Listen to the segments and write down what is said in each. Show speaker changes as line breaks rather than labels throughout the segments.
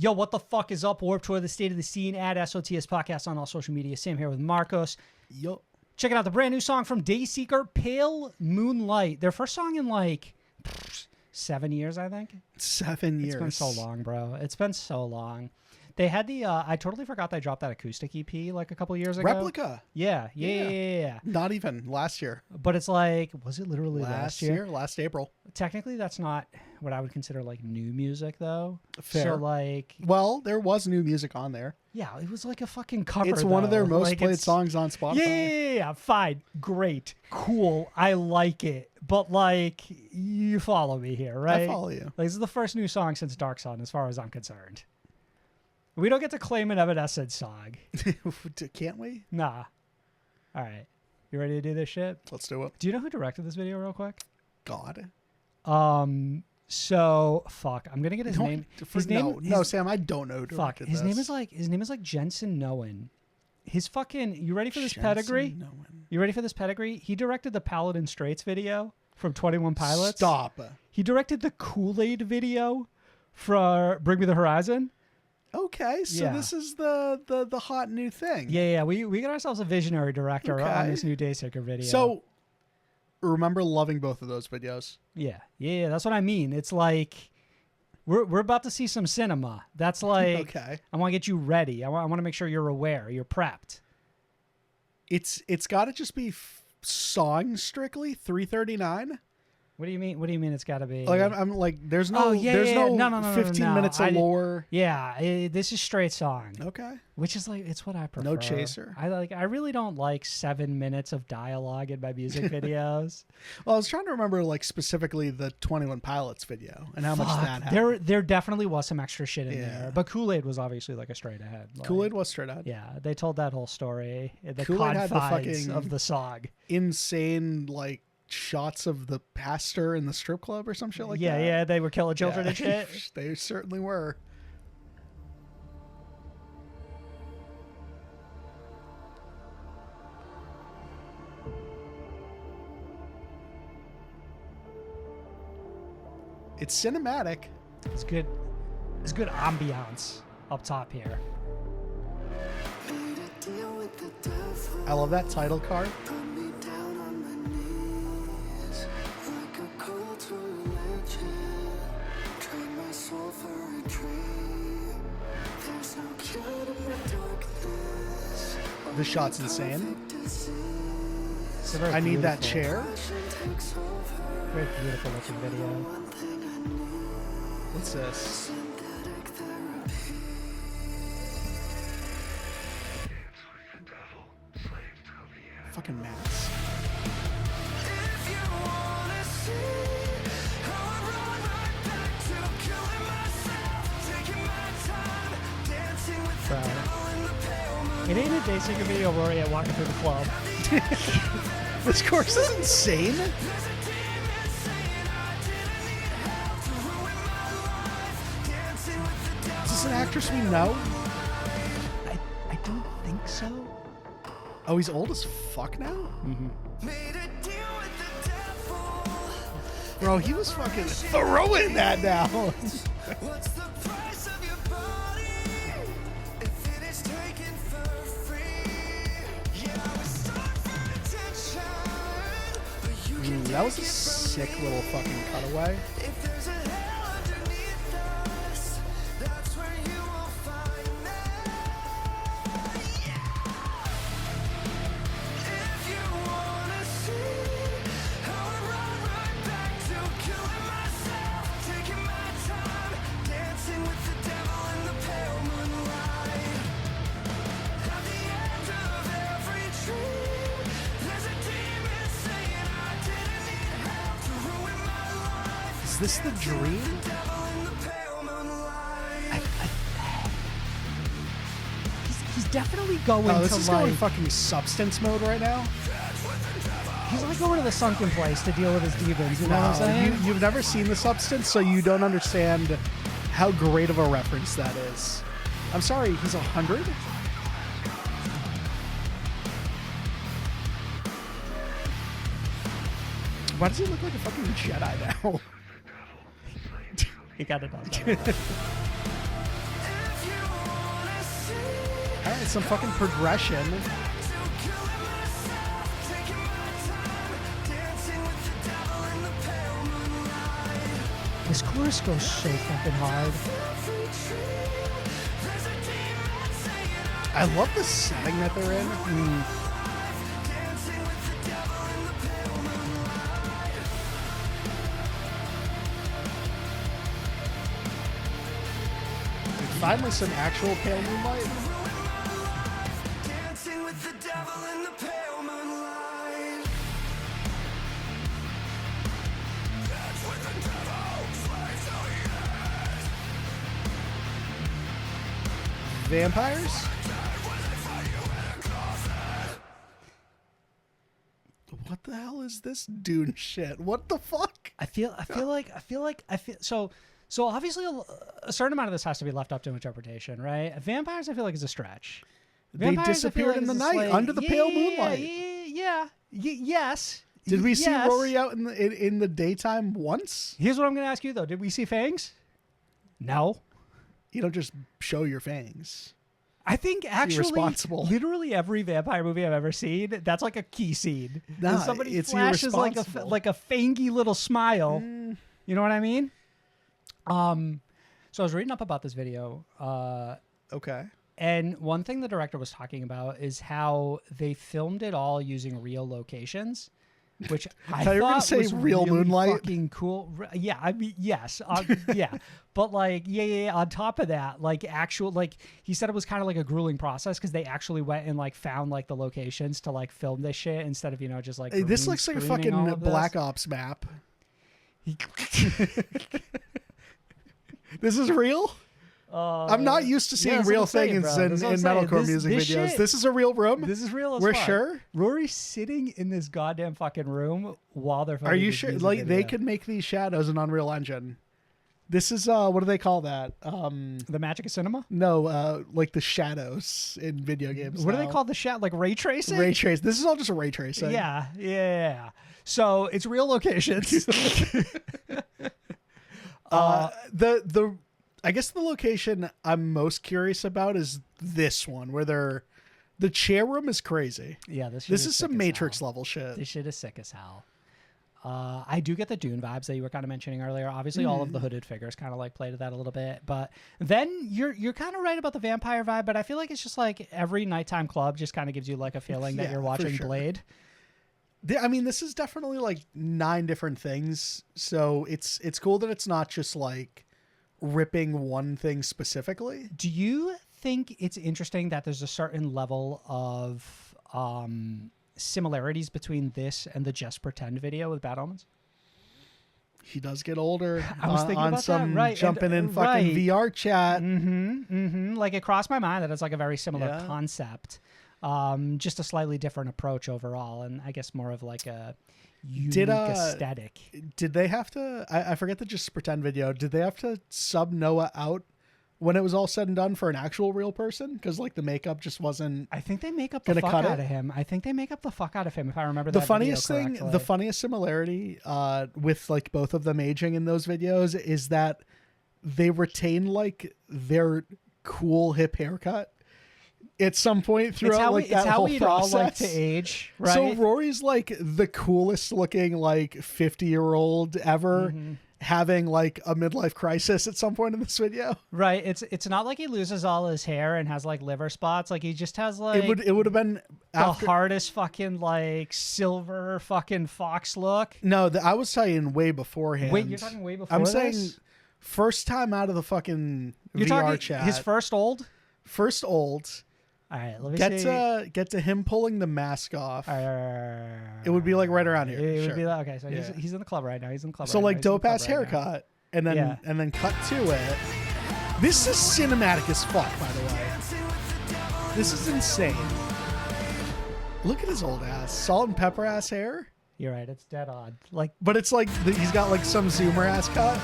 Yo, what the fuck is up? Warped Tour, the state of the scene at SOTS Podcast on all social media. Sam here with Marcos.
Yo.
Checking out the brand new song from Dayseeker, Pale Moonlight. Their first song in like 7 years, I think.
7 years.
It's been so long, bro. It's been so long. They had the, I totally forgot they dropped that acoustic EP like a couple years ago.
Replica.
Yeah.
Not even last year.
But it's like, was it literally last year?
Last April.
Technically, that's not what I would consider like new music, though.
Fair.
So like,
well, there was new music on there.
yeah, it was like a fucking cover.
It's one of their most
like,
played songs on Spotify.
Yeah. Fine, great, cool. I like it, but like, you follow me here, right?
I follow you.
Like, this is the first new song since Dark Sun, as far as I'm concerned. We don't get to claim an Evanescence song.
Can't we?
Nah. All right, you ready to do this shit?
Let's do it.
Do you know who directed this video, real quick?
God.
So fuck, I'm gonna get his name.
No, Sam, I don't know.
Fuck, his name is like Jensen Noen. His fucking. You ready for this pedigree? You ready for this pedigree? He directed the Paladin Straits video from 21 Pilots.
Stop.
He directed the Kool-Aid video for Bring Me the Horizon.
Okay, so this is the hot new thing.
Yeah. We got ourselves a visionary director on this new Dayseeker video.
So, remember loving both of those videos.
Yeah. That's what I mean. It's like we're about to see some cinema. That's like
okay.
I want to get you ready. I want to make sure you're aware, you're prepped.
It's got to just be songs strictly 339.
What do you mean? What do you mean? It's got to be
like I'm like there's no no 15 minutes of lore.
Yeah, this is straight song.
Okay,
which is like it's what I prefer.
No chaser.
I really don't like 7 minutes of dialogue in my music videos.
Well, I was trying to remember like specifically the 21 Pilots video and how much that had.
There definitely was some extra shit in there, but Kool-Aid was obviously like a straight ahead. Like,
Kool-Aid was straight ahead.
Yeah, they told that whole story in the
Kool-Aid had the
confines
fucking
of the song.
Insane like shots of the pastor in the strip club or some shit like that.
Yeah, they were killing children and shit.
They certainly were. It's cinematic.
It's good. It's good ambiance up top here.
I love that title card. The shot's insane. I need that chair.
Very beautiful looking video.
What's this? Fucking mask.
It ain't a Dayseeker video where we're walking through the club.
This course is insane. Is this an actress we know?
I don't think so.
Oh, he's old as fuck now?
Mm-hmm.
Bro, he was fucking throwing that now. That was a sick little fucking cutaway. Is this the dream?
He's definitely going
this
to
is
like
going fucking substance mode right now.
He's like going to the sunken place to deal with his demons. You know what I'm saying?
You've never seen The Substance, so you don't understand how great of a reference that is. I'm sorry, he's 100? Why does he look like a fucking Jedi now?
He got it on.
right, some fucking progression.
This chorus goes so fucking hard.
I love the setting that they're in. Finally, some actual pale moonlight.
Dancing with the devil in the pale moonlight. Dance with the devil, slay till the end.
Vampires? What the hell is this Dune shit? What the fuck?
I feel so obviously a certain amount of this has to be left up to interpretation, right? Vampires I feel like is a stretch. Vampires,
they disappeared in the night under the pale moonlight.
Yes.
Did we see Rory out in the daytime once?
Here's what I'm going to ask you though. Did we see fangs? No.
You don't just show your fangs.
I think actually,
irresponsible.
Literally every vampire movie I've ever seen, that's like a key scene.
Nah,
somebody
it's
flashes like a fangy little smile. You know what I mean? So I was reading up about this video.
Okay.
And one thing the director was talking about is how they filmed it all using real locations, which I thought
you were gonna say
was
real
really
Moonlight.
fucking cool. Yeah, I mean, yes, yeah, but like, yeah. On top of that, like, he said it was kind of like a grueling process because they actually went and like found like the locations to like film this shit instead of just like.
Hey, this looks like a fucking Black
this.
Ops map. This is real? I'm not used to seeing real things in metalcore music videos.
Shit,
this is a real room?
This is real as
We're
fuck.
sure?
Rory's sitting in this goddamn fucking room while they're filming.
Are you
this
sure?
music
Like,
video.
they could make these shadows in Unreal Engine. This is, what do they call that?
The magic of cinema?
No, like the shadows in video games.
What do
now.
they call the shadow? Like ray tracing?
Ray trace. This is all just a ray tracing.
Yeah. So it's real locations.
I guess the location I'm most curious about is this one where the chair room is crazy.
Yeah, this
is some Matrix level shit.
This shit is sick as hell. I do get the Dune vibes that you were kind of mentioning earlier. Obviously, all of the hooded figures kind of like play to that a little bit. But then you're kind of right about the vampire vibe. But I feel like it's just like every nighttime club just kind of gives you like a feeling that you're watching Blade.
I mean, this is definitely like 9 different things. So it's cool that it's not just like ripping one thing specifically.
Do you think it's interesting that there's a certain level of similarities between this and the Just Pretend video with Bad Omens?
He does get older.
I was thinking about
some
that, right?
Jumping in fucking VR chat.
Like it crossed my mind that it's like a very similar concept, just a slightly different approach overall, and I guess more of like a unique aesthetic.
Did they have to? I forget the Just Pretend video. Did they have to sub Noah out when it was all said and done for an actual real person? Because like the makeup just wasn't.
I think they make up the fuck out of him. I think they make up the fuck out of him. If I remember
the
that
funniest
video
thing,
correctly.
the funniest similarity with like both of them aging in those videos is that they retain like their cool hip haircut at some point throughout like that whole process.
All like to age, right?
So Rory's like the coolest looking like 50-year-old ever. Having like a midlife crisis at some point in this video,
right? It's not like he loses all his hair and has like liver spots. Like he just has like
it would have been
the hardest fucking like silver fucking fox look.
No, I was saying way beforehand.
Wait, you're talking way before?
I'm
this?
saying first time out of the fucking
you're
VR
talking
chat.
His first old.
All
right, let me see.
Get to him pulling the mask off. It would be like right around here.
It would be like, okay, so he's in the club right now. He's in the club.
So
right
like
now.
dope ass haircut, and then cut to it. This is cinematic as fuck, by the way. This is insane. Look at his old ass, salt and pepper ass hair.
You're right. It's dead on. Like,
but it's like he's got like some zoomer ass cut.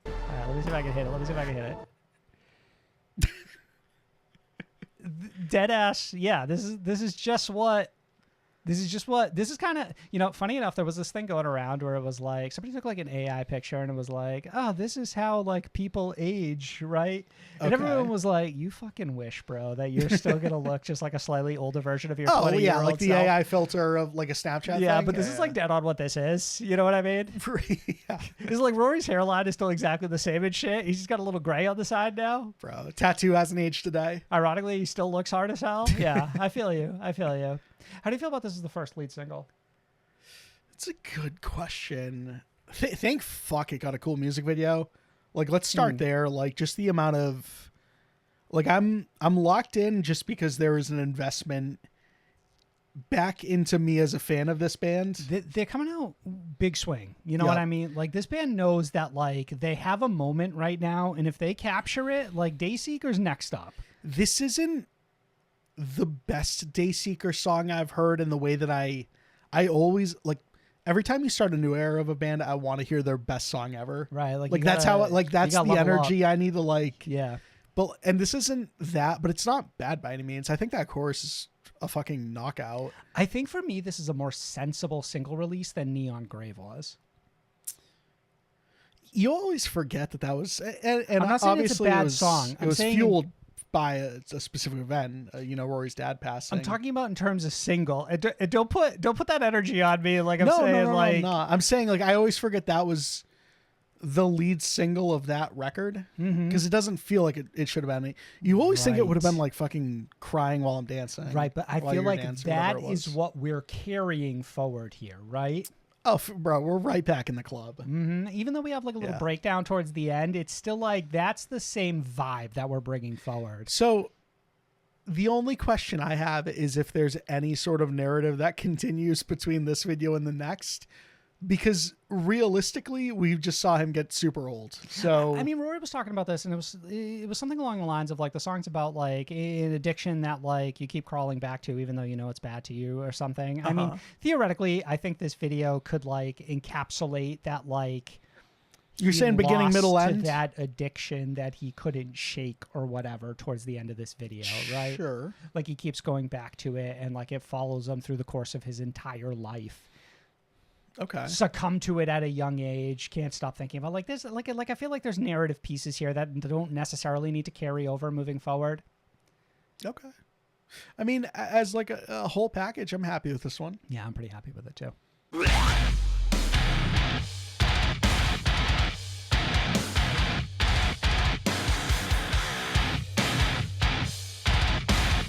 All right, let me see if I can hit it. Dead ass. Yeah, this is just what This is kind of, funny enough, there was this thing going around where it was like, somebody took like an AI picture and it was like, oh, this is how like people age, right? And everyone was like, you fucking wish, bro, that you're still going to look just like a slightly older version of your 20-year-old
like the
self.
AI filter of like a Snapchat
Yeah,
thing.
but this is like dead on what this is. You know what I mean?
Yeah.
It's like Rory's hairline is still exactly the same and shit. He's just got a little gray on the side now.
Bro, tattoo hasn't aged today.
Ironically, he still looks hard as hell. Yeah, I feel you. How do you feel about this as the first lead single?
It's a good question. Thank fuck it got a cool music video. Like, let's start there. Like, just the amount of, like, I'm locked in just because there is an investment back into me as a fan of this band.
They're coming out big swing. You know what I mean? Like, this band knows that, like, they have a moment right now, and if they capture it, like, Dayseeker's next up.
This isn't the best Dayseeker song I've heard in the way that I always, like, every time you start a new era of a band, I want to hear their best song ever.
Right.
Like that's the energy I need to like.
Yeah.
But, and this isn't that, but it's not bad by any means. I think that chorus is a fucking knockout.
I think for me, this is a more sensible single release than Neon Grave was.
You always forget that was, and
I'm not saying
obviously
it's a bad song.
It was fueled by a specific event, Rory's dad passing.
I'm talking about in terms of single. And don't put that energy on me. Like I'm
I'm saying like I always forget that was the lead single of that record because it doesn't feel like it should have been. You always think it would have been like fucking Crying While I'm Dancing,
right? But I feel like that is what we're carrying forward here, right?
Oh, bro, we're right back in the club.
Mm-hmm. Even though we have like a little breakdown towards the end, it's still like that's the same vibe that we're bringing forward.
So the only question I have is if there's any sort of narrative that continues between this video and the next, because realistically, we just saw him get super old. So
I mean, Rory was talking about this, and it was something along the lines of like the song's about like an addiction that like you keep crawling back to, even though you know it's bad to you or something. I mean, theoretically, I think this video could like encapsulate that like.
You're saying beginning, middle, end?
That addiction that he couldn't shake or whatever towards the end of this video, right?
Sure.
Like he keeps going back to it, and like it follows him through the course of his entire life.
Okay.
Succumb to it at a young age. Can't stop thinking about like this. Like I feel like there's narrative pieces here that don't necessarily need to carry over moving forward.
Okay. I mean, as like a whole package, I'm happy with this one.
Yeah, I'm pretty happy with it too.